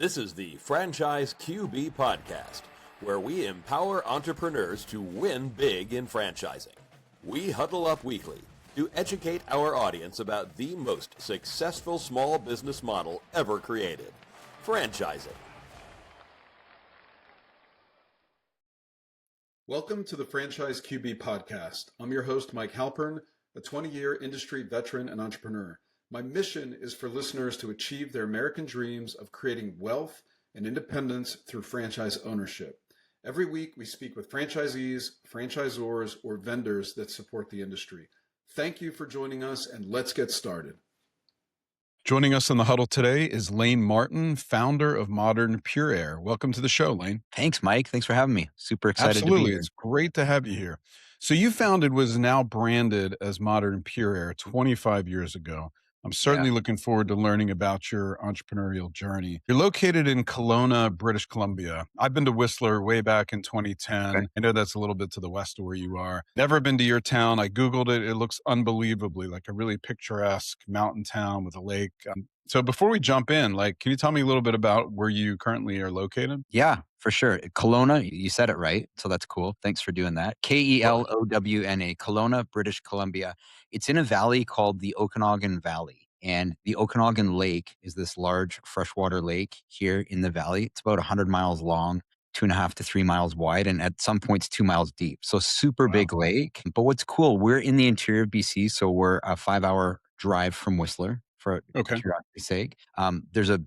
This is the Franchise QB Podcast, where we empower entrepreneurs to win big in franchising. We huddle up weekly to educate our audience about the most successful small business model ever created, franchising. Welcome to the Franchise QB Podcast. I'm your host, Mike Halpern, a 20-year industry veteran and entrepreneur. My mission is for listeners to achieve their American dreams of creating wealth and independence through franchise ownership. Every week, we speak with franchisees, franchisors, or vendors that support the industry. Thank you for joining us, and let's get started. Joining us on the Huddle today is Lane Martin, founder of Modern PURAIR. Welcome to the show, Lane. Thanks, Mike. Thanks for having me. Super excited Absolutely. to be here. It's great to have you here. So you founded what is now branded as Modern PURAIR 25 years ago. I'm certainly looking forward to learning about your entrepreneurial journey. You're located in Kelowna, British Columbia. I've been to Whistler way back in 2010. Okay. I know that's a little bit to the west of where you are. Never been to your town. I Googled it. It looks unbelievably like a really picturesque mountain town with a lake. So before we jump in, can you tell me a little bit about where you currently are located? Yeah, for sure. Kelowna, you said it right. So that's cool. Thanks for doing that. Kelowna, Kelowna, British Columbia. It's in a valley called the Okanagan Valley. And the Okanagan Lake is this large freshwater lake here in the valley. It's about 100 miles long, 2.5 to 3 miles wide, and at some points 2 miles deep. So super big lake. But what's cool, we're in the interior of BC, so we're a 5-hour drive from Whistler, for curiosity's sake. There's a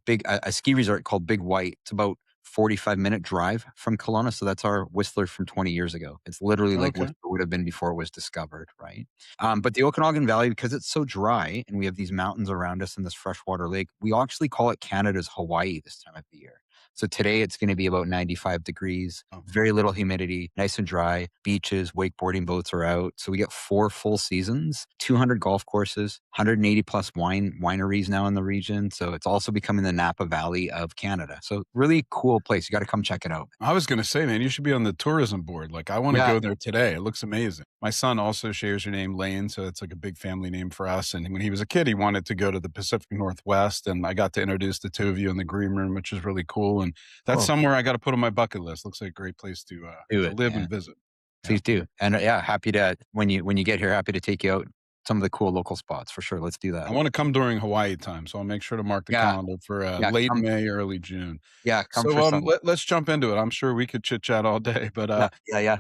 ski resort called Big White. It's about 45-minute drive from Kelowna. So that's our Whistler from 20 years ago. It's literally like Whistler would have been before it was discovered, right? But the Okanagan Valley, because it's so dry and we have these mountains around us and this freshwater lake, we actually call it Canada's Hawaii this time of the year. So today it's going to be about 95 degrees, very little humidity, nice and dry, beaches, wakeboarding boats are out. So we get 4 full seasons, 200 golf courses, 180 plus wineries now in the region. So it's also becoming the Napa Valley of Canada. So really cool place. You got to come check it out. I was going to say, man, you should be on the tourism board. I want to go there today. It looks amazing. My son also shares your name, Lane. So it's like a big family name for us. And when he was a kid, he wanted to go to the Pacific Northwest. And I got to introduce the two of you in the green room, which is really cool. And that's somewhere I got to put on my bucket list. Looks like a great place to live and visit. Please do. And happy to, when you get here, happy to take you out some of the cool local spots for sure. Let's do that. I want to come during Hawaii time, so I'll make sure to mark the calendar for late May, early June. Let's jump into it. I'm sure we could chit chat all day, but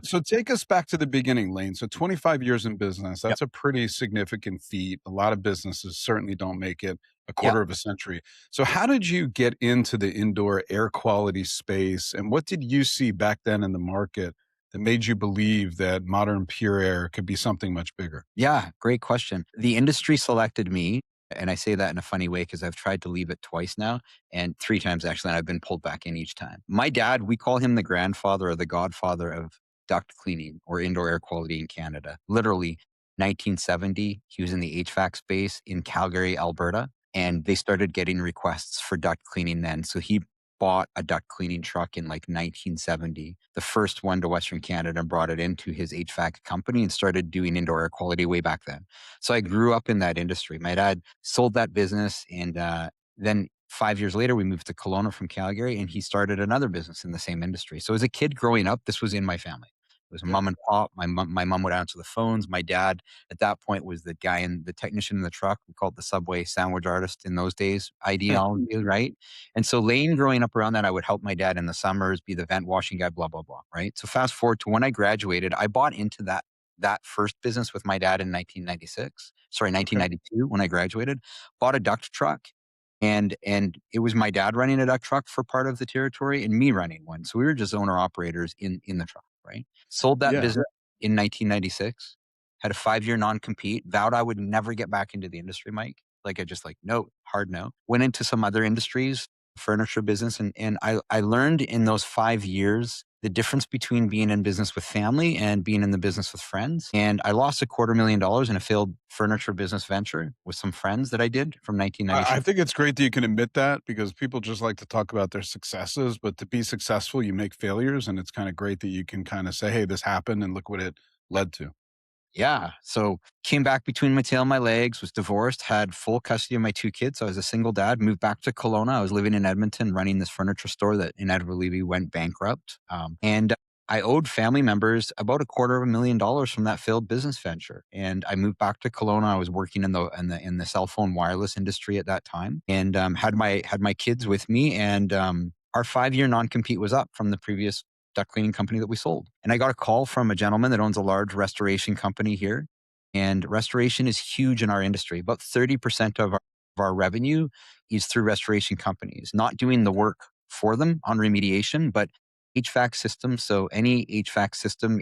So take us back to the beginning, Lane. So 25 years in business, that's a pretty significant feat. A lot of businesses certainly don't make it a quarter of a century. So how did you get into the indoor air quality space, and what did you see back then in the market that made you believe that Modern PURAIR could be something much bigger? Yeah, great question. The industry selected me, and I say that in a funny way because I've tried to leave it twice now, and 3 times actually, and I've been pulled back in each time. My dad, we call him the grandfather or the godfather of duct cleaning or indoor air quality in Canada. Literally, 1970, he was in the HVAC space in Calgary, Alberta, and they started getting requests for duct cleaning then. So he bought a duct cleaning truck in 1970, the first one to Western Canada, and brought it into his HVAC company and started doing indoor air quality way back then. So I grew up in that industry. My dad sold that business, and then 5 years later, we moved to Kelowna from Calgary, and he started another business in the same industry. So as a kid growing up, this was in my family. It was mom and pop. My mom would answer the phones. My dad, at that point, was the guy the technician in the truck. We called the Subway sandwich artist in those days, ideology, right? And so Lane, growing up around that, I would help my dad in the summers, be the vent washing guy, blah, blah, blah, right? So fast forward to when I graduated, I bought into that first business with my dad in 1992 when I graduated, bought a duct truck. And it was my dad running a duct truck for part of the territory and me running one. So we were just owner operators in the truck, right? Sold that business in 1996, had a 5-year non-compete, vowed I would never get back into the industry, Mike. No, hard no. Went into some other industries, furniture business. And I learned in those 5 years the difference between being in business with family and being in the business with friends. And I lost $250,000 in a failed furniture business venture with some friends that I did from 1996. I think it's great that you can admit that, because people just like to talk about their successes, but to be successful, you make failures. And it's kind of great that you can kind of say, hey, this happened and look what it led to. Yeah. So came back between my tail and my legs, was divorced, had full custody of my 2 kids. So I was a single dad, moved back to Kelowna. I was living in Edmonton, running this furniture store that inevitably went bankrupt. And I owed family members about $250,000 from that failed business venture. And I moved back to Kelowna. I was working in the cell phone wireless industry at that time, and had my kids with me. And our 5-year non-compete was up from the previous duct cleaning company that we sold. And I got a call from a gentleman that owns a large restoration company here. And restoration is huge in our industry. About 30% of our revenue is through restoration companies, not doing the work for them on remediation, but HVAC systems. So any HVAC system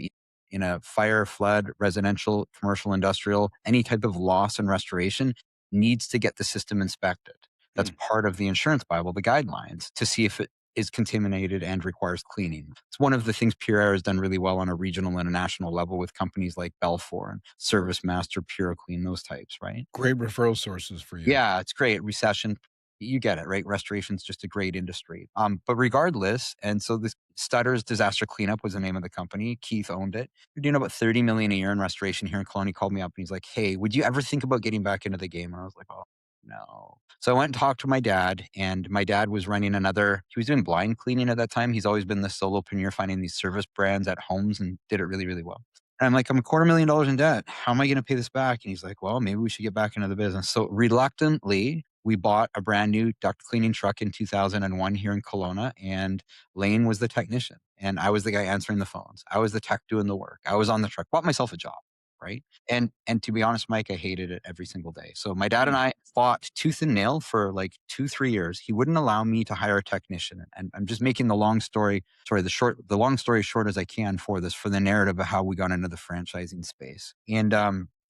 in a fire, flood, residential, commercial, industrial, any type of loss and restoration needs to get the system inspected. That's part of the insurance Bible, the guidelines, to see if it is contaminated and requires cleaning. It's one of the things PURAIR has done really well on a regional and a national level with companies like Belfour and Service Master, PuraClean, those types, right? Great referral sources for you. Yeah, it's great. Recession, you get it, right? Restoration's just a great industry. But regardless, and so this Stutter's Disaster Cleanup was the name of the company. Keith owned it. We're doing about $30 million a year in restoration here in Kelowna. He called me up and he's like, "Hey, would you ever think about getting back into the game?" And I was like, "Oh, no." So I went and talked to my dad, and my dad was running he was doing blind cleaning at that time. He's always been the solopreneur, finding these service brands at homes, and did it really, really well. And I'm like, "I'm $250,000 in debt. How am I going to pay this back?" And he's like, "Well, maybe we should get back into the business." So reluctantly, we bought a brand new duct cleaning truck in 2001 here in Kelowna, and Lane was the technician, and I was the guy answering the phones. I was the tech doing the work. I was on the truck, bought myself a job, right? And to be honest, Mike, I hated it every single day. So my dad and I fought tooth and nail for like 2-3 years. He wouldn't allow me to hire a technician. And I'm just making the long story short as I can for the narrative of how we got into the franchising space. And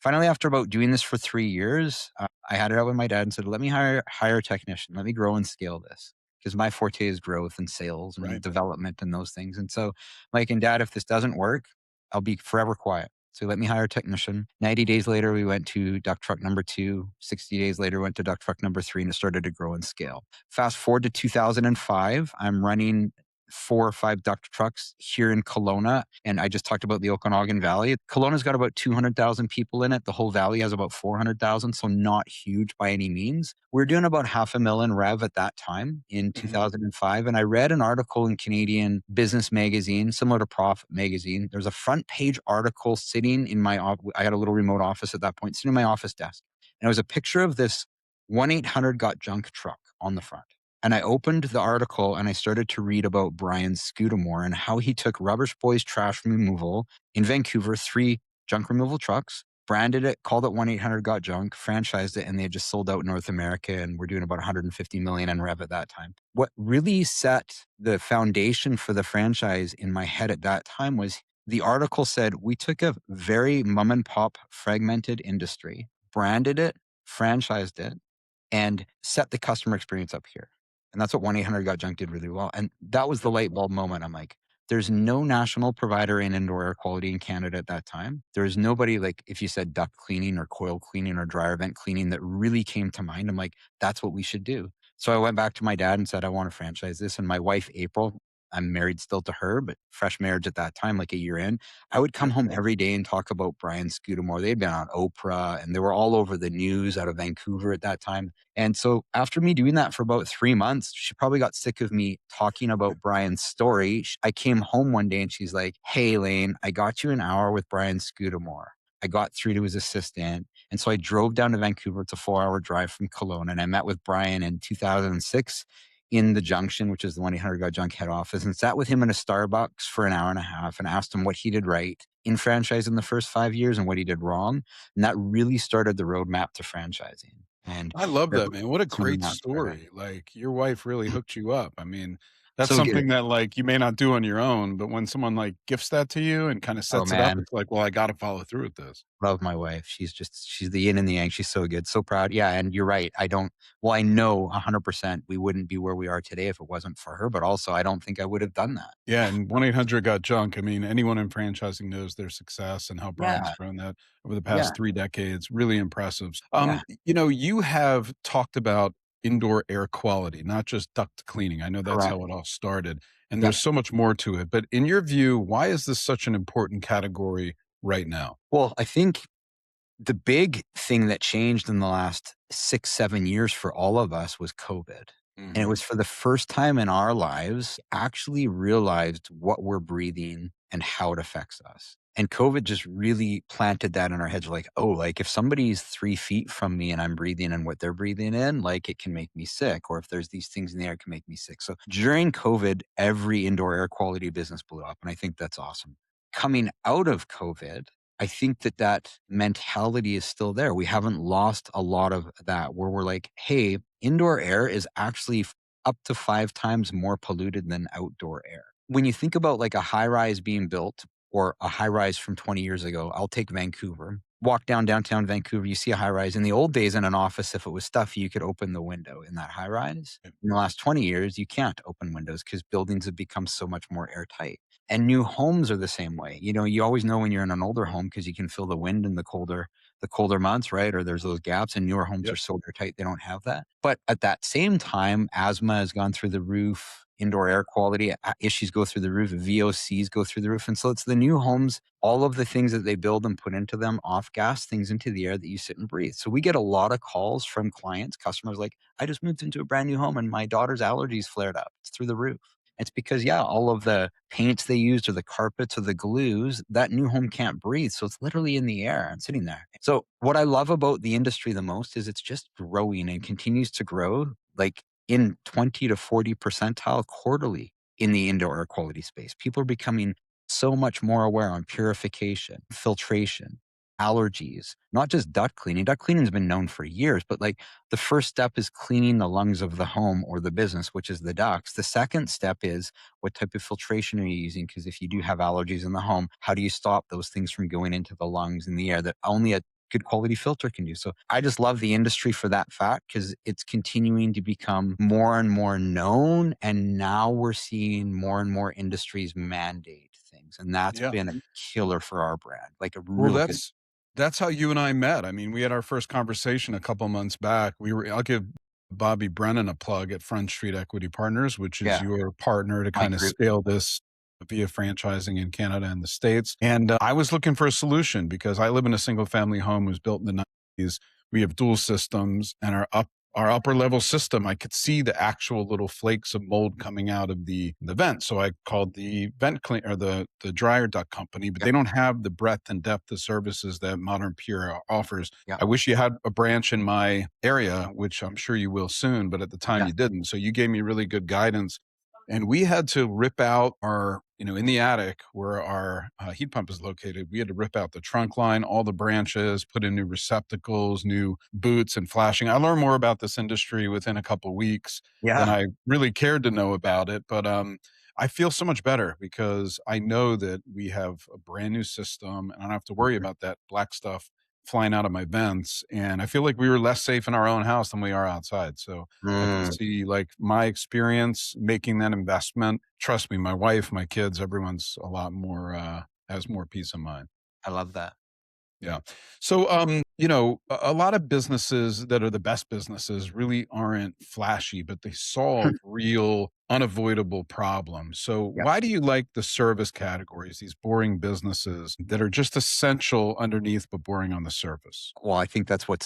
finally, after about doing this for 3 years, I had it out with my dad and said, "Let me hire a technician. Let me grow and scale this." Because my forte is growth and sales and development and those things. And so, Mike and Dad, if this doesn't work, I'll be forever quiet. So let me hire a technician. 90 days later, we went to duct truck number 2. 60 days later, went to duct truck number 3, and it started to grow and scale. Fast forward to 2005, I'm running 4 or 5 duct trucks here in Kelowna. And I just talked about the Okanagan Valley. Kelowna's got about 200,000 people in it. The whole valley has about 400,000, so not huge by any means. We're doing about $500,000 rev at that time in 2005. And I read an article in Canadian business magazine, similar to Profit magazine. There's a front page article sitting in I had a little remote office at that point, sitting in my office desk. And it was a picture of this 1-800-GOT-JUNK truck on the front. And I opened the article and I started to read about Brian Scudamore and how he took Rubbish Boys Trash Removal in Vancouver, 3 junk removal trucks, branded it, called it 1-800-GOT-JUNK, franchised it, and they had just sold out in North America, and we're doing about $150 million in rev at that time. What really set the foundation for the franchise in my head at that time was the article said, we took a very mom and pop fragmented industry, branded it, franchised it, and set the customer experience up here. And that's what 1-800-GOT-JUNK did really well. And that was the light bulb moment. I'm like, there's no national provider in indoor air quality in Canada at that time. There's nobody, like if you said duct cleaning or coil cleaning or dryer vent cleaning, that really came to mind. I'm like, that's what we should do. So I went back to my dad and said, I want to franchise this. And my wife, April, I'm married still to her, but fresh marriage at that time, like a year in, I would come home every day and talk about Brian Scudamore. They'd been on Oprah and they were all over the news out of Vancouver at that time. And so after me doing that for about 3 months, she probably got sick of me talking about Brian's story. I came home one day and she's like, "Hey, Lane, I got you an hour with Brian Scudamore." I got through to his assistant. And so I drove down to Vancouver. It's a 4-hour drive from Kelowna. And I met with Brian in 2006 in the Junction, which is the 1-800-GOT-JUNK head office, and sat with him in a Starbucks for an hour and a half and asked him what he did right in franchising the first 5 years and what he did wrong. And that really started the roadmap to franchising. And I love that, man. What a great story. Like, your wife really hooked you up. I mean, that's So something good. that, like, you may not do on your own, but when someone, like, gifts that to you and kind of Oh, sets it up, man. it's like, well, I got to follow through with this. Love my wife. She's the yin and the yang. She's so good. So proud. Yeah. And you're right. I know 100% we wouldn't be where we are today if it wasn't for her, but also I don't think I would have done that. Yeah. And 1-800-GOT-JUNK. I mean, anyone in franchising knows their success and how Brian's Yeah. grown that over the past Yeah. 3 decades. Really impressive. Yeah. You know, you have talked about indoor air quality, not just duct cleaning. I know that's Correct. how it all started. And Yep. there's so much more to it. But in your view, why is this such an important category right now? Well, I think the big thing that changed in the last 6, 7 years for all of us was COVID. And it Hmm. was for the first time in our lives, actually realized what we're breathing and how it affects us. And COVID just really planted that in our heads. Like, oh, like if somebody's 3 feet from me and I'm breathing in what they're breathing in, like it can make me sick. Or if there's these things in the air, it can make me sick. So during COVID, every indoor air quality business blew up. And I think that's awesome. Coming out of COVID, I think that that mentality is still there. We haven't lost a lot of that where we're like, hey, indoor air is actually up to 5 times more polluted than outdoor air. When you think about like a high rise being built or a high rise from 20 years ago, I'll take Vancouver. Walk down downtown Vancouver, you see a high rise. In the old days, in an office, if it was stuffy, you could open the window in that high rise. In the last 20 years, you can't open windows because buildings have become so much more airtight. And new homes are the same way. You know, you always know when you're in an older home because you can feel the wind in the colder months, right? Or there's those gaps, and newer homes Yep. are so airtight they don't have that. But at that same time, asthma has gone through the roof, indoor air quality issues go through the roof, VOCs go through the roof. And so it's the new homes, all of the things that they build and put into them, off gas things into the air that you sit and breathe. So we get a lot of calls from clients, customers like, I just moved into a brand new home and my daughter's allergies flared up. It's through the roof. It's because, yeah, all of the paints they used or the carpets or the glues, that new home can't breathe. So it's literally in the air and sitting there. So what I love about the industry the most is it's just growing and continues to grow like in 20 to 40 percentile quarterly in the indoor air quality space. People are becoming so much more aware on purification, filtration, allergies, not just duct cleaning. Duct cleaning has been known for years, but like the first step is cleaning the lungs of the home or the business, which is the ducts. The second step is what type of filtration are you using? Because if you do have allergies in the home, how do you stop those things from going into the lungs and the air that only a good quality filter can do? So I just love the industry for that fact because it's continuing to become more and more known. And now we're seeing more and more industries mandate things. And that's Yeah. been a killer for our brand, like a Well, real good. that's how you and I met. I mean, we had our first conversation a couple months back. I'll give Bobby Brennan a plug at Front Street Equity Partners, which is Yeah, your partner to my kind of group. scale this via franchising in Canada and the States. And I was looking for a solution because I live in a single family home. It was built in the 90s. We have dual systems, and our upper level system, I could see the actual little flakes of mold coming out of the vent. So I called the vent clean or the dryer duct company, but Yeah, they don't have the breadth and depth of services that Modern PURAIR offers. yeah, I wish you had a branch in my area, which I'm sure you will soon, but at the time yeah, you didn't. So you gave me really good guidance. And we had to rip out in the attic where our heat pump is located, we had to rip out the trunk line, all the branches, put in new receptacles, new boots and flashing. I learned more about this industry within a couple weeks than yeah. I really cared to know about it. But I feel so much better because I know that we have a brand new system and I don't have to worry about that black stuff flying out of my vents. And I feel like we were less safe in our own house than we are outside. So I can Mm, see like my experience making that investment. Trust me, my wife, my kids, everyone's a lot more, has more peace of mind. I love that. Yeah. So, a lot of businesses that are the best businesses really aren't flashy, but they solve real unavoidable problems. So, Yeah. why do you like the service categories, these boring businesses that are just essential underneath, but boring on the surface? Well, I think that's what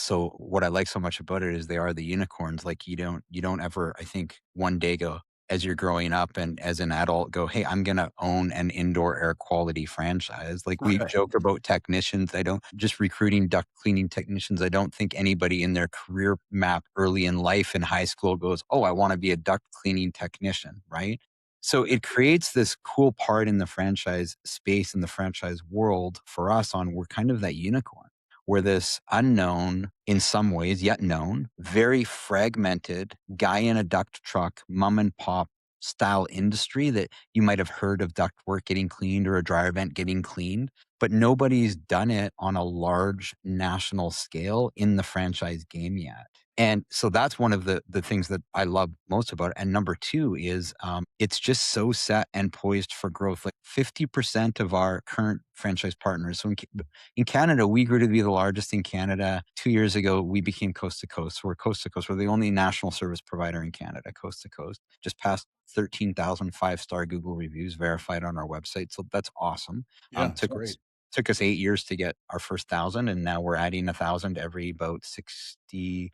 I like so much about it is they are the unicorns. Like you don't ever, I think, one day go as you're growing up and as an adult go, hey, I'm gonna own an indoor air quality franchise. Like we Right. joke about technicians. I don't just recruiting duct cleaning technicians. I don't think anybody in their career map early in life in high school goes, oh, I want to be a duct cleaning technician, right? So it creates this cool part in the franchise space in the franchise world for us on we're kind of that unicorn. We're this unknown, in some ways, yet known, very fragmented guy in a duct truck, mom and pop style industry that you might have heard of duct work getting cleaned or a dryer vent getting cleaned, but nobody's done it on a large national scale in the franchise game yet. And so that's one of the things that I love most about it. And number two is it's just so set and poised for growth. Like 50% of our current franchise partners. So in Canada, we grew to be the largest in Canada. 2 years ago, we became coast to coast. So we're coast to coast. We're the only national service provider in Canada, coast to coast. Just passed 13,000 five-star Google reviews verified on our website. So that's awesome. Yeah, it's Took us great. Took us 8 years to get our first 1,000, and now we're adding 1,000 every about 6 to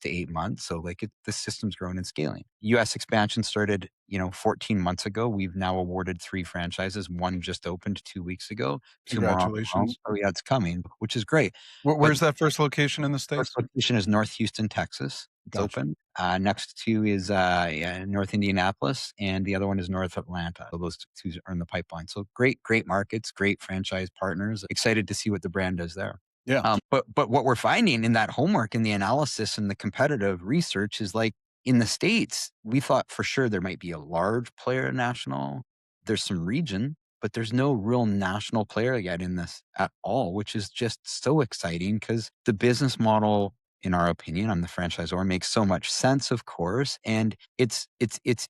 8 months. So like the system's growing and scaling. US expansion started, 14 months ago. We've now awarded 3 franchises. One just opened 2 weeks ago. 2 more on the road. Congratulations. Oh yeah, it's coming, which is great. But Where's that first location in the first States? location is North Houston, Texas. It's Gotcha. open. Next two is North Indianapolis, and the other one is North Atlanta. So those two are in the pipeline. So great markets, great franchise partners. Excited to see what the brand does there. Yeah. But what we're finding in that homework and the analysis and the competitive research is like in the States, we thought for sure there might be a large player national. There's some region, but there's no real national player yet in this at all, which is just so exciting because the business model, in our opinion, I'm the franchisor, makes so much sense, of course. And it's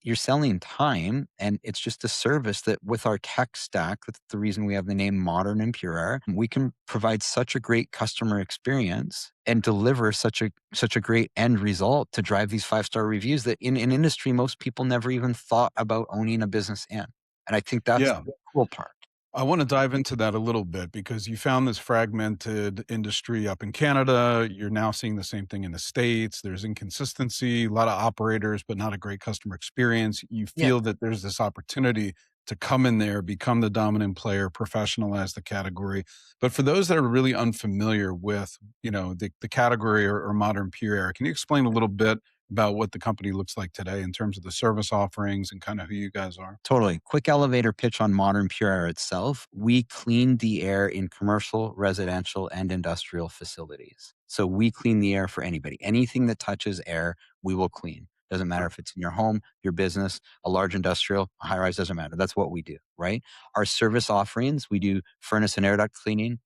you're selling time, and it's just a service that with our tech stack, that's the reason we have the name Modern and PURAIR, we can provide such a great customer experience and deliver such a great end result to drive these 5-star reviews that in an industry most people never even thought about owning a business in. And I think that's Yeah. the cool part. I want to dive into that a little bit because you found this fragmented industry up in Canada. You're now seeing the same thing in the States. There's inconsistency, a lot of operators, but not a great customer experience. You Yeah. feel that there's this opportunity to come in there, become the dominant player, professionalize the category. But for those that are really unfamiliar with, the category or modern pure air, can you explain a little bit about what the company looks like today in terms of the service offerings and kind of who you guys are? Totally. Quick elevator pitch on Modern Pure Air itself. We clean the air in commercial, residential, and industrial facilities. So we clean the air for anybody. Anything that touches air, we will clean. Doesn't matter if it's in your home, your business, a large industrial, a high rise, doesn't matter. That's what we do, right? Our service offerings, we do furnace and air duct cleaning,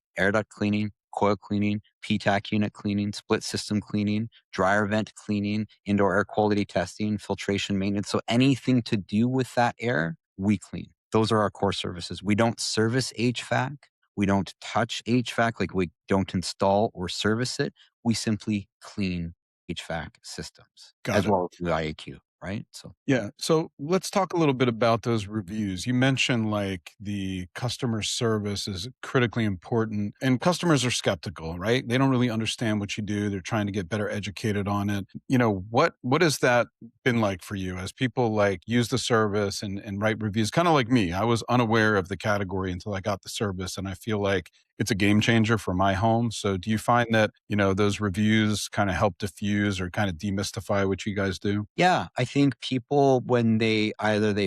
coil cleaning, PTAC unit cleaning, split system cleaning, dryer vent cleaning, indoor air quality testing, filtration maintenance. So anything to do with that air, we clean. Those are our core services. We don't service HVAC. We don't touch HVAC, like we don't install or service it. We simply clean HVAC systems Got as it. well as the IAQ, right? So Yeah. So let's talk a little bit about those reviews. You mentioned like the customer service is critically important and customers are skeptical, right? They don't really understand what you do. They're trying to get better educated on it. What has that been like for you as people like use the service and write reviews? Kind of like me. I was unaware of the category until I got the service, and I feel like it's a game changer for my home. So do you find that, those reviews kind of help diffuse or kind of demystify what you guys do? yeah, I think people, when they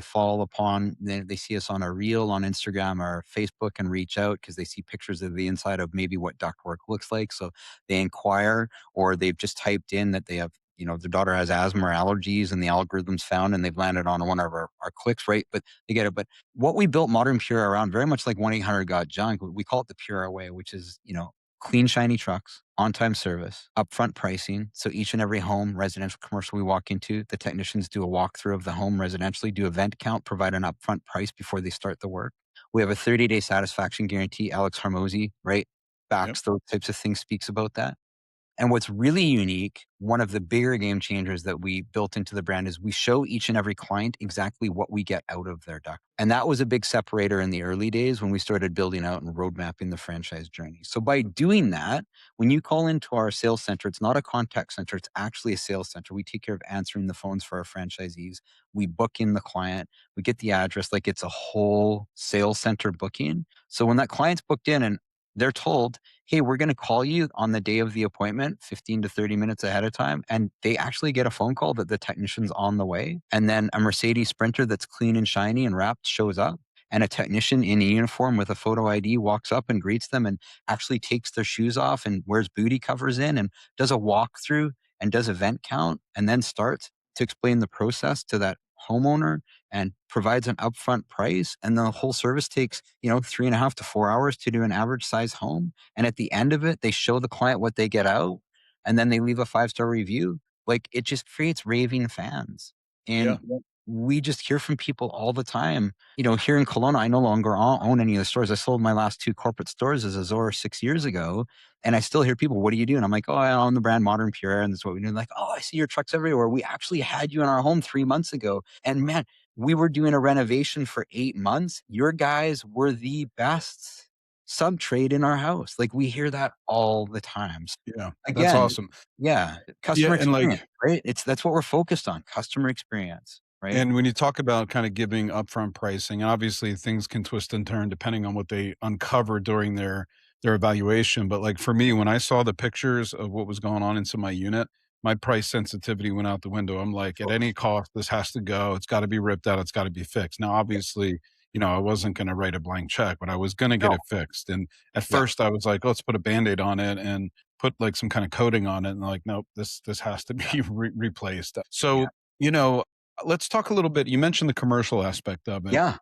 fall upon, they see us on a reel on Instagram or Facebook and reach out because they see pictures of the inside of maybe what ductwork looks like. So they inquire, or they've just typed in that they have, their daughter has asthma or allergies, and the algorithm's found and they've landed on one of our clicks, right? But they get it. But what we built Modern Pure around, very much like 1-800 Got Junk, we call it the Pure way, which is, clean, shiny trucks, on-time service, upfront pricing. So each and every home, residential, commercial we walk into, the technicians do a walkthrough of the home residentially, do a vent count, provide an upfront price before they start the work. We have a 30-day satisfaction guarantee. Alex Harmozy, right, Yep. backs those types of things, speaks about that. And what's really unique, one of the bigger game changers that we built into the brand, is we show each and every client exactly what we get out of their duct. And that was a big separator in the early days when we started building out and road mapping the franchise journey. So by doing that, when you call into our sales center, it's not a contact center, it's actually a sales center. We take care of answering the phones for our franchisees. We book in the client, we get the address, like it's a whole sales center booking. So when that client's booked in and they're told, hey, we're going to call you on the day of the appointment 15 to 30 minutes ahead of time. And they actually get a phone call that the technician's on the way. And then a Mercedes Sprinter that's clean and shiny and wrapped shows up. And a technician in a uniform with a photo ID walks up and greets them and actually takes their shoes off and wears booty covers in and does a walkthrough and does a vent count and then starts to explain the process to that homeowner and provides an upfront price. And the whole service takes, 3.5 to 4 hours to do an average size home. And at the end of it, they show the client what they get out and then they leave a 5-star review. Like it just creates raving fans. And we just hear from people all the time. Here in Kelowna, I no longer own any of the stores. I sold my last 2 corporate stores as a Zora 6 years ago. And I still hear people, what do you do? And I'm like, oh, I own the brand Modern Pure, and that's what we do. Like, oh, I see your trucks everywhere. We actually had you in our home 3 months ago. And man, we were doing a renovation for 8 months. Your guys were the best. sub-trade in our house. Like, we hear that all the time. So Yeah, that's again, awesome. yeah, Yeah, customer and experience, like, right? That's what we're focused on, customer experience, right? and when you talk about kind of giving upfront pricing, obviously things can twist and turn depending on what they uncover during their evaluation. But like for me, when I saw the pictures of what was going on inside my unit, my price sensitivity went out the window. I'm like, at any cost, this has to go. It's got to be ripped out. It's got to be fixed. Now, obviously, I wasn't going to write a blank check, but I was going to get No. it fixed. And at Yeah. first, I was like, let's put a band-aid on it and put like some kind of coating on it. And like, nope, this has to be replaced. Yeah. So, you know, let's talk a little bit. You mentioned the commercial aspect of it. Yeah.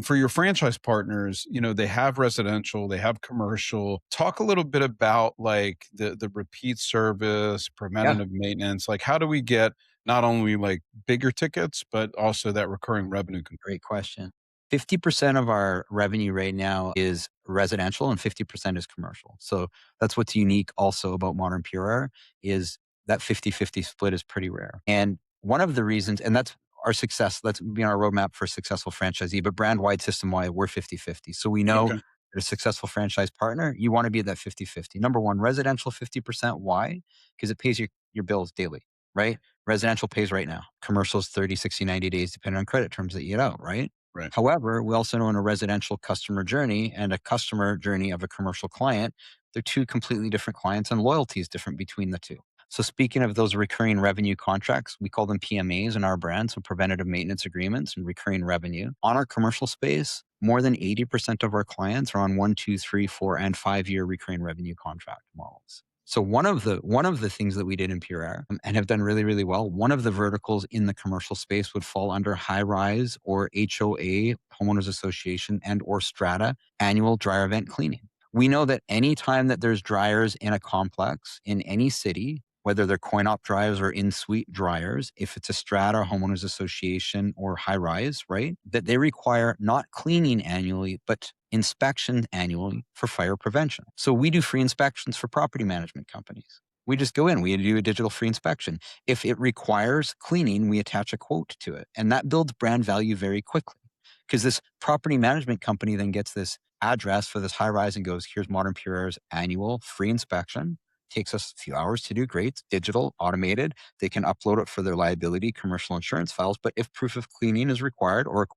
For your franchise partners, they have residential, they have commercial. Talk a little bit about like the repeat service, Yeah. preventative maintenance. Like how do we get not only like bigger tickets, but also that recurring revenue? Great question. 50% of our revenue right now is residential and 50% is commercial. So that's what's unique also about Modern PURAIR is that 50-50 split is pretty rare. And one of the reasons, and that's our success, that's been our roadmap for a successful franchisee, but brand-wide, system-wide, we're 50-50. So we know Okay. that a successful franchise partner, you want to be at that 50-50. Number one, residential 50%. Why? Because it pays your bills daily, right? Residential pays right now. Commercials 30, 60, 90 days, depending on credit terms that you get out, right? Right. However, we also know in a residential customer journey and a customer journey of a commercial client, they're two completely different clients and loyalty is different between the two. So speaking of those recurring revenue contracts, we call them PMAs in our brand, so preventative maintenance agreements and recurring revenue. On our commercial space, more than 80% of our clients are on 1, 2, 3, 4, and 5-year recurring revenue contract models. So one of the things that we did in PureAir and have done really, really well, one of the verticals in the commercial space would fall under high rise or HOA, homeowners association, and or strata annual dryer vent cleaning. We know that any time that there's dryers in a complex in any city, whether they're coin op dryers or in-suite dryers, if it's a strata, homeowners association, or high rise, right, that they require not cleaning annually, but inspection annually for fire prevention. So we do free inspections for property management companies. We just go in, we do a digital free inspection. If it requires cleaning, we attach a quote to it. And that builds brand value very quickly because this property management company then gets this address for this high rise and goes, here's Modern PURAIR's annual free inspection. Takes us a few hours to do. Great. It's digital, automated. They can upload it for their liability, commercial insurance files. But if proof of cleaning is required, or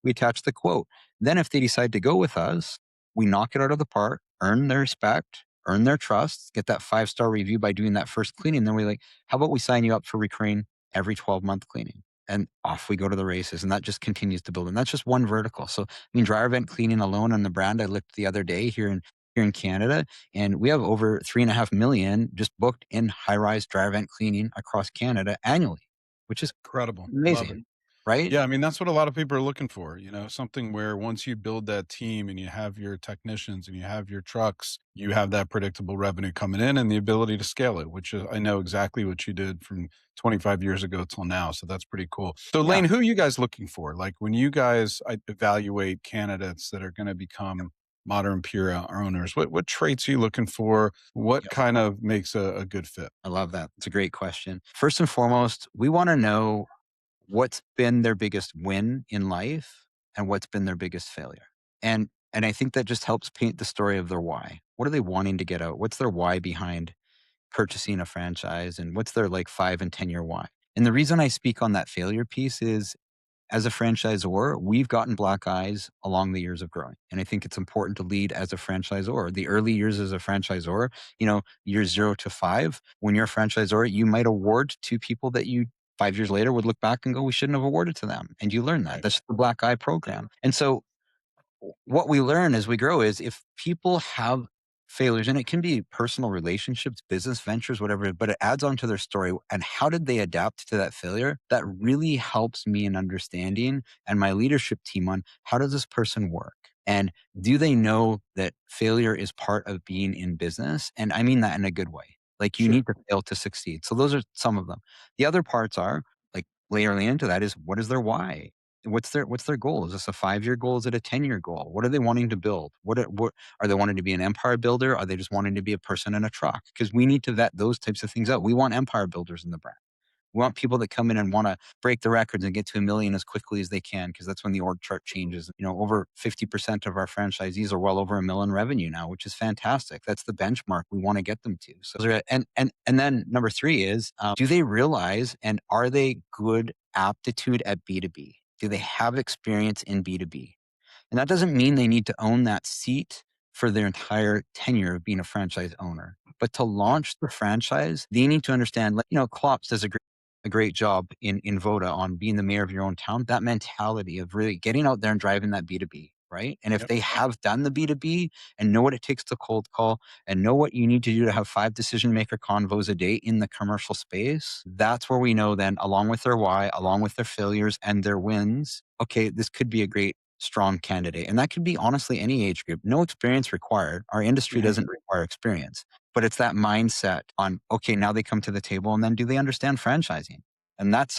we attach the quote. Then if they decide to go with us, we knock it out of the park, earn their respect, earn their trust, get that 5-star review by doing that first cleaning. Then we're like, how about we sign you up for recurring every 12-month cleaning? And off we go to the races. And that just continues to build. And that's just one vertical. So, I mean, dryer vent cleaning alone on the brand, I looked the other day here in Canada, and we have over 3.5 million just booked in high-rise dryer vent cleaning across Canada annually, which is Incredible. Love it. amazing, right? Yeah, I mean, that's what a lot of people are looking for, something where once you build that team and you have your technicians and you have your trucks, you have that predictable revenue coming in and the ability to scale it, which is, I know exactly what you did from 25 years ago till now. So that's pretty cool. So Yeah. Lane, who are you guys looking for? Like when you guys evaluate candidates that are going to become Modern PURAIR owners, what traits are you looking for? What Yep. kind of makes a good fit? I love that. It's a great question. First and foremost, we want to know what's been their biggest win in life and what's been their biggest failure. And I think that just helps paint the story of their why. What are they wanting to get out? What's their why behind purchasing a franchise and what's their like 5 and 10-year why? And the reason I speak on that failure piece is as a franchisor, we've gotten black eyes along the years of growing. And I think it's important to lead as a franchisor. The early years as a franchisor, years 0 to 5, when you're a franchisor, you might award to people that you 5 years later would look back and go, we shouldn't have awarded to them. And you learn that. Right. That's the black eye program. And so what we learn as we grow is if people have failures, and it can be personal relationships, business ventures, whatever, but it adds on to their story. And how did they adapt to that failure? That really helps me in understanding and my leadership team on how does this person work? And do they know that failure is part of being in business? And I mean that in a good way. Like you Sure. need to fail to succeed. So those are some of them. The other parts are like layering into that is what is their why? What's their goal? Is this a 5-year goal? Is it a 10-year goal? What are they wanting to build? What are they wanting to be an empire builder? Are they just wanting to be a person in a truck? Because we need to vet those types of things out. We want empire builders in the brand. We want people that come in and want to break the records and get to 1 million as quickly as they can, because that's when the org chart changes. Over 50% of our franchisees are well over 1 million revenue now, which is fantastic. That's the benchmark we want to get them to. So, and then number 3 is, do they realize and are they good aptitude at B2B? Do they have experience in B2B? And that doesn't mean they need to own that seat for their entire tenure of being a franchise owner. But to launch the franchise, they need to understand, Klopp does a great job in Voda on being the mayor of your own town. That mentality of really getting out there and driving that B2B, right? And if they have done the B2B and know what it takes to cold call and know what you need to do to have 5 decision maker convos a day in the commercial space, that's where we know then, along with their why, along with their failures and their wins, okay, this could be a great strong candidate. And that could be honestly any age group. No experience required. Our industry doesn't require experience, but it's that mindset on, okay, now they come to the table, and then do they understand franchising? And that's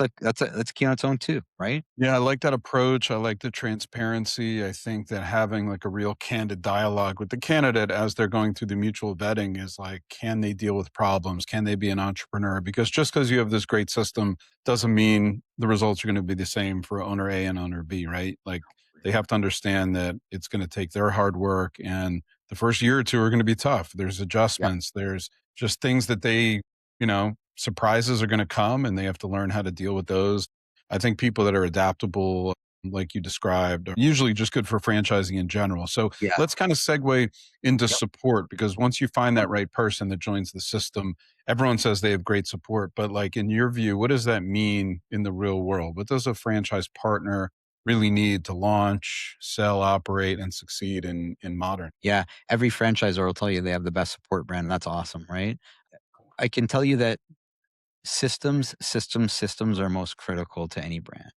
key on its own too, right? Yeah, I like that approach. I like the transparency. I think that having like a real candid dialogue with the candidate as they're going through the mutual vetting is like, can they deal with problems? Can they be an entrepreneur? Because just because you have this great system doesn't mean the results are going to be the same for owner A and owner B, right? Like, they have to understand that it's going to take their hard work, and the first year or 2 are going to be tough. There's adjustments. There's just things that surprises are going to come, and they have to learn how to deal with those. I think people that are adaptable, like you described, are usually just good for franchising in general. So let's kind of segue into support, because once you find that right person that joins the system, everyone says they have great support. But like, in your view, what does that mean in the real world? What does a franchise partner really need to launch, sell, operate, and succeed in modern? Yeah. Every franchisor will tell you they have the best support brand. That's awesome, right? I can tell you that systems are most critical to any brand.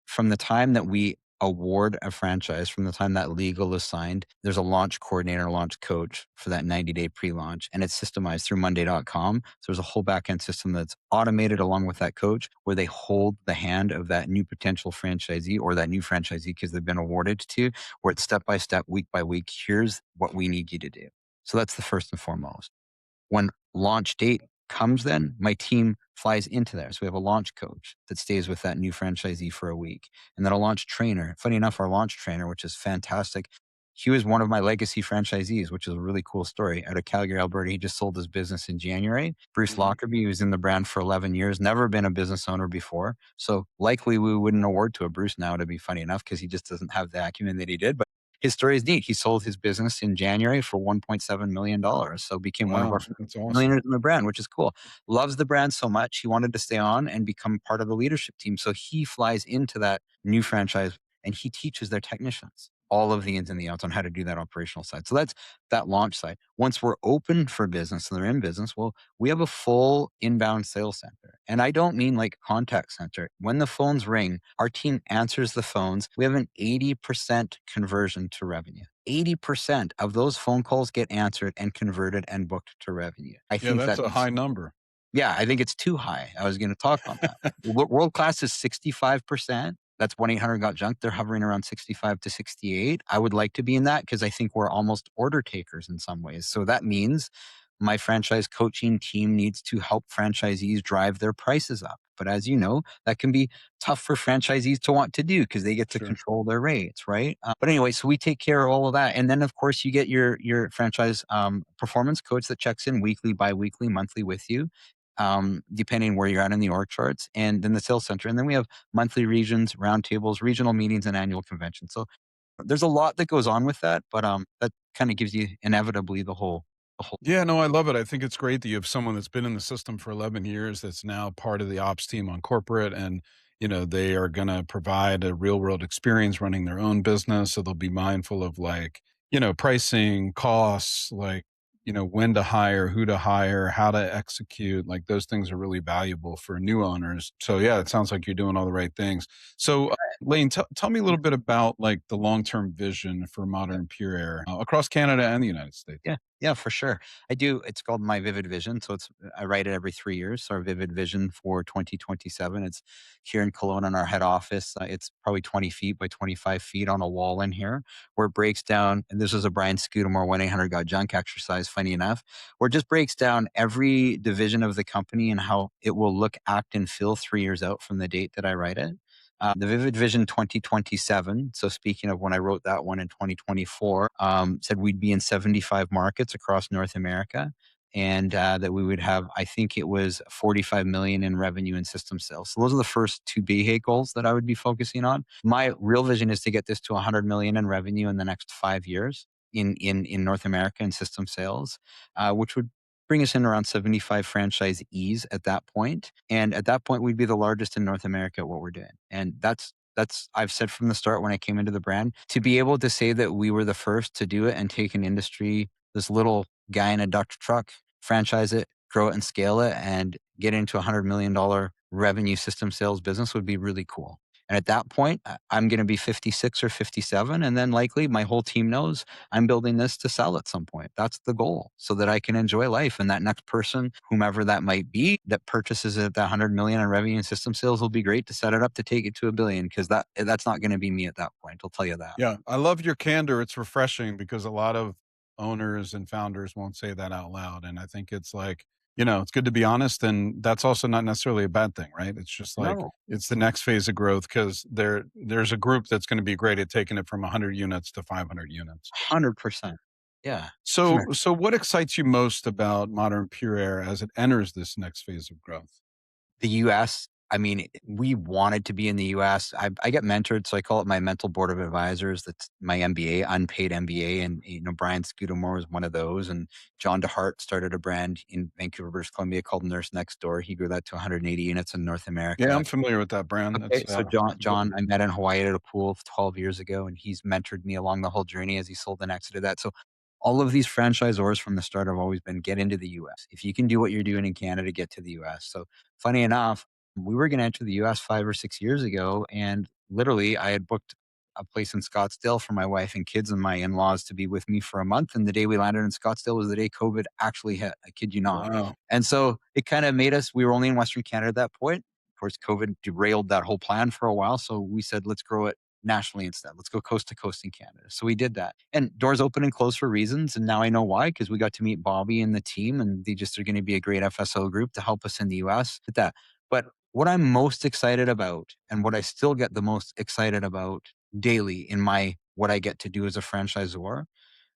From the time that we award a franchise, from the time that legal is signed, there's a launch coordinator, launch coach for that 90-day pre-launch, and it's systemized through Monday.com. So there's a whole back-end system that's automated along with that coach, where they hold the hand of that new potential franchisee or that new franchisee because they've been awarded to, where it's step by step, week by week, here's what we need you to do. So that's the first and foremost. When launch date comes, then my team flies into there. So we have a launch coach that stays with that new franchisee for a week, and then a launch trainer. Funny enough, our launch trainer, which is fantastic, he was one of my legacy franchisees, which is a really cool story. Out of Calgary, Alberta, he just sold his business in January. Bruce Lockerbie, who was in the brand for 11 years, never been a business owner before. So likely we wouldn't award to a Bruce now, to be funny enough, because he just doesn't have the acumen that he did. But his story is neat. He sold his business in January for $1.7 million. So became one of our millionaires in the brand, which is cool. Loves the brand so much, he wanted to stay on and become part of the leadership team. So he flies into that new franchise and he teaches their technicians all of the ins and the outs on how to do that operational side. So that's that launch side. Once we're open for business and they're in business, well, we have a full inbound sales center. And I don't mean like contact center. When the phones ring, our team answers the phones. We have an 80% conversion to revenue. 80% of those phone calls get answered and converted and booked to revenue. I think that's a high number. Yeah, I think it's too high. I was going to talk on that. World class is 65%. That's 1-800-GOT-JUNK. They're hovering around 65 to 68. I would like to be in that because I think we're almost order takers in some ways. So that means my franchise coaching team needs to help franchisees drive their prices up. But as you know, that can be tough for franchisees to want to do because they get to control their rates, right? But anyway, so we take care of all of that. And then, of course, you get your franchise performance coach that checks in weekly, bi-weekly, monthly with you, depending where you're at in the org charts, and then the sales center. And then we have monthly regions, roundtables, regional meetings, and annual conventions. So there's a lot that goes on with that, but that kind of gives you inevitably the whole. Yeah, no, I love it. I think it's great that you have someone that's been in the system for 11 years that's now part of the ops team on corporate, and they are going to provide a real world experience running their own business. So they'll be mindful of pricing, costs, when to hire, who to hire, how to execute. Like, those things are really valuable for new owners. So yeah, it sounds like you're doing all the right things. So Lane, tell me a little bit about like the long-term vision for Modern Pure Air across Canada and the United States. Yeah, for sure. I do. It's called My Vivid Vision. So I write it every 3 years. So our Vivid Vision for 2027. It's here in Kelowna in our head office. It's probably 20 feet by 25 feet on a wall in here, where it breaks down. And this is a Brian Scudamore 1-800-GOT-JUNK exercise, funny enough, where it just breaks down every division of the company and how it will look, act, and feel 3 years out from the date that I write it. The Vivid Vision 2027. So speaking of when I wrote that one in 2024, said we'd be in 75 markets across North America, and that we would have, I think it was 45 million in revenue in system sales. So those are the first two big goals that I would be focusing on. My real vision is to get this to 100 million in revenue in the next 5 years in North America in system sales, which would bring us in around 75 franchisees at that point. And at that point, we'd be the largest in North America at what we're doing. And that's I've said from the start when I came into the brand, to be able to say that we were the first to do it and take an industry, this little guy in a duct truck, franchise it, grow it and scale it, and get into $100 million revenue system sales business would be really cool. And at that point, I'm going to be 56 or 57. And then likely my whole team knows I'm building this to sell at some point. That's the goal, so that I can enjoy life. And that next person, whomever that might be, that purchases it at that 100 million in revenue and system sales will be great to set it up to take it to $1 billion, because that's not going to be me at that point. I'll tell you that. Yeah. I love your candor. It's refreshing because a lot of owners and founders won't say that out loud. And I think it's like, it's good to be honest. And that's also not necessarily a bad thing, right? It's just like, No, it's the next phase of growth because there's a group that's going to be great at taking it from 100 units to 500 units. 100%. Yeah. So what excites you most about Modern Pure Air as it enters this next phase of growth? The US, I mean, we wanted to be in the US. I get mentored, so I call it my mental board of advisors. That's my MBA, unpaid MBA. And, Brian Scudamore was one of those. And John DeHart started a brand in Vancouver, British Columbia called Nurse Next Door. He grew that to 180 units in North America. Yeah, I'm familiar with that brand. Okay, That's so John, I met in Hawaii at a pool 12 years ago, and he's mentored me along the whole journey as he sold and exited that. So all of these franchisors from the start have always been, get into the US. If you can do what you're doing in Canada, get to the US. So funny enough, we were going to enter the US 5 or 6 years ago, and literally I had booked a place in Scottsdale for my wife and kids and my in-laws to be with me for a month. And the day we landed in Scottsdale was the day COVID actually hit. I kid you not. wow. And so it kind of made us, we were only in Western Canada at that point. Of course, COVID derailed that whole plan for a while. So we said, let's grow it nationally instead. Let's go coast to coast in Canada. So we did that. And doors open and close for reasons. And now I know why, because we got to meet Bobby and the team, and they just are going to be a great FSO group to help us in the US with that. But what I'm most excited about, and what I still get the most excited about daily in what I get to do as a franchisor,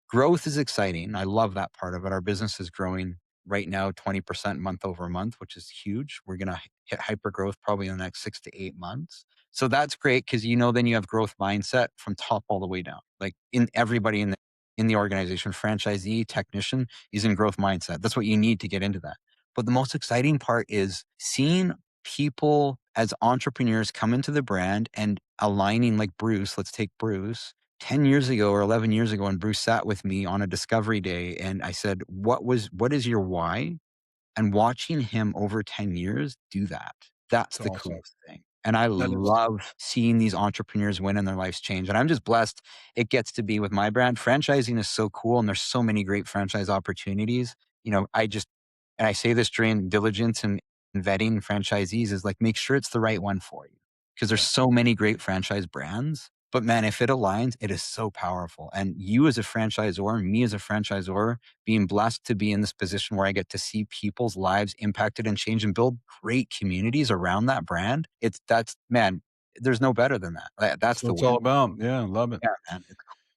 growth is exciting. I love that part of it. Our business is growing right now 20% month over month, which is huge. We're going to hit hyper growth probably in the next 6 to 8 months. So that's great, because then you have growth mindset from top all the way down. Like everybody in the organization, franchisee, technician, is in growth mindset. That's what you need to get into that. But the most exciting part is seeing people as entrepreneurs come into the brand and aligning, like Bruce. Let's take Bruce. 10 years ago or 11 years ago, and Bruce sat with me on a discovery day, and I said, what is your why? And watching him over 10 years do that, that's It's the awesome. coolest thing. And I That is. love seeing these entrepreneurs win and their lives change. And I'm just blessed it gets to be with my brand. Franchising is so cool, and there's so many great franchise opportunities. And I say this during diligence and vetting franchisees, is like, make sure it's the right one for you, because there's so many great franchise brands. But man, if it aligns, it is so powerful. And you as a franchisor, me as a franchisor, being blessed to be in this position where I get to see people's lives impacted and change and build great communities around that brand. Man, there's no better than that. That's what the it's win. all about. Yeah, I love it. Yeah, man.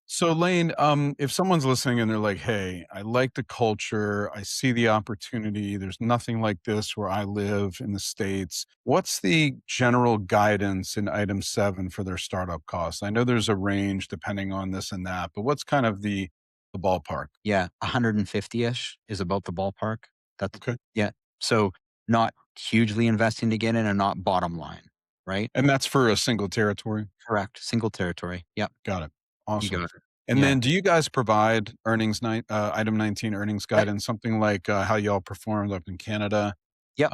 So Lane, if someone's listening and they're like, hey, I like the culture, I see the opportunity, there's nothing like this where I live in the States. What's the general guidance in item 7 for their startup costs? I know there's a range depending on this and that, but what's kind of the ballpark? Yeah, 150-ish is about the ballpark. That's Okay. Yeah. So not hugely investing to get in, and not bottom line, right? And that's for a single territory? Correct. Single territory. Yep. Got it. You Awesome. got it. And Yeah. then do you guys provide item 19 earnings guidance, something like how y'all performed up in Canada? Yep.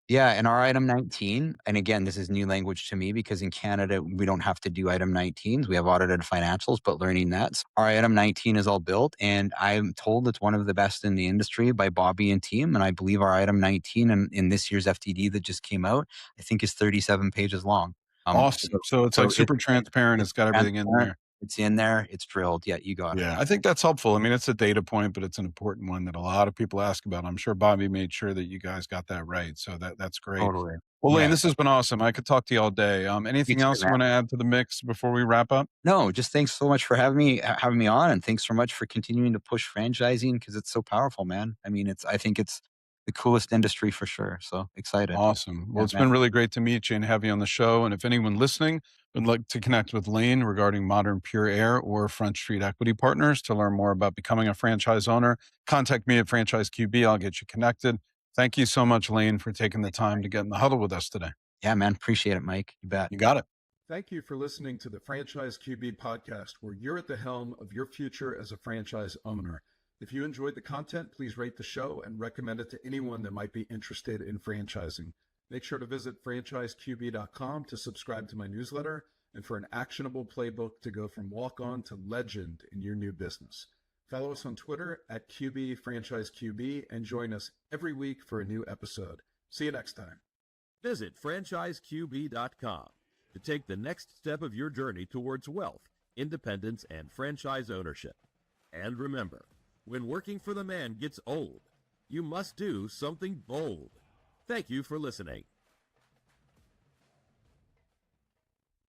Yeah, and our item 19, and again, this is new language to me because in Canada, we don't have to do item 19s. We have audited financials, but learning that. So our item 19 is all built, and I'm told it's one of the best in the industry by Bobby and team. And I believe our item 19 in this year's FTD that just came out, I think is 37 pages long. Awesome. So it's like super transparent. It's got everything in there. It's in there. It's drilled. Yeah, you got it. Yeah, I think that's helpful. I mean, it's a data point, but it's an important one that a lot of people ask about. I'm sure Bobby made sure that you guys got that right. So that's great. Totally. Well, Lane, Yeah. this has been awesome. I could talk to you all day. Anything else you want to add to the mix before we wrap up? No, just thanks so much for having me on, and thanks so much for continuing to push franchising because it's so powerful, man. I mean, I think it's the coolest industry for sure. So excited. Awesome. Well, Yeah, it's man. been really great to meet you and have you on the show. And if anyone listening would like to connect with Lane regarding Modern PURAIR or Front Street Equity Partners to learn more about becoming a franchise owner, contact me at Franchise QB. I'll get you connected. Thank you so much, Lane, for taking the time to get in the huddle with us today. Yeah, man. Appreciate it, Mike. You bet. You got it. Thank you for listening to the Franchise QB podcast, where you're at the helm of your future as a franchise owner. If you enjoyed the content, please rate the show and recommend it to anyone that might be interested in franchising. Make sure to visit franchiseqb.com to subscribe to my newsletter and for an actionable playbook to go from walk-on to legend in your new business. Follow us on Twitter at QBFranchiseQB and join us every week for a new episode. See you next time. Visit franchiseqb.com to take the next step of your journey towards wealth, independence, and franchise ownership. And remember, when working for the man gets old, you must do something bold. Thank you for listening.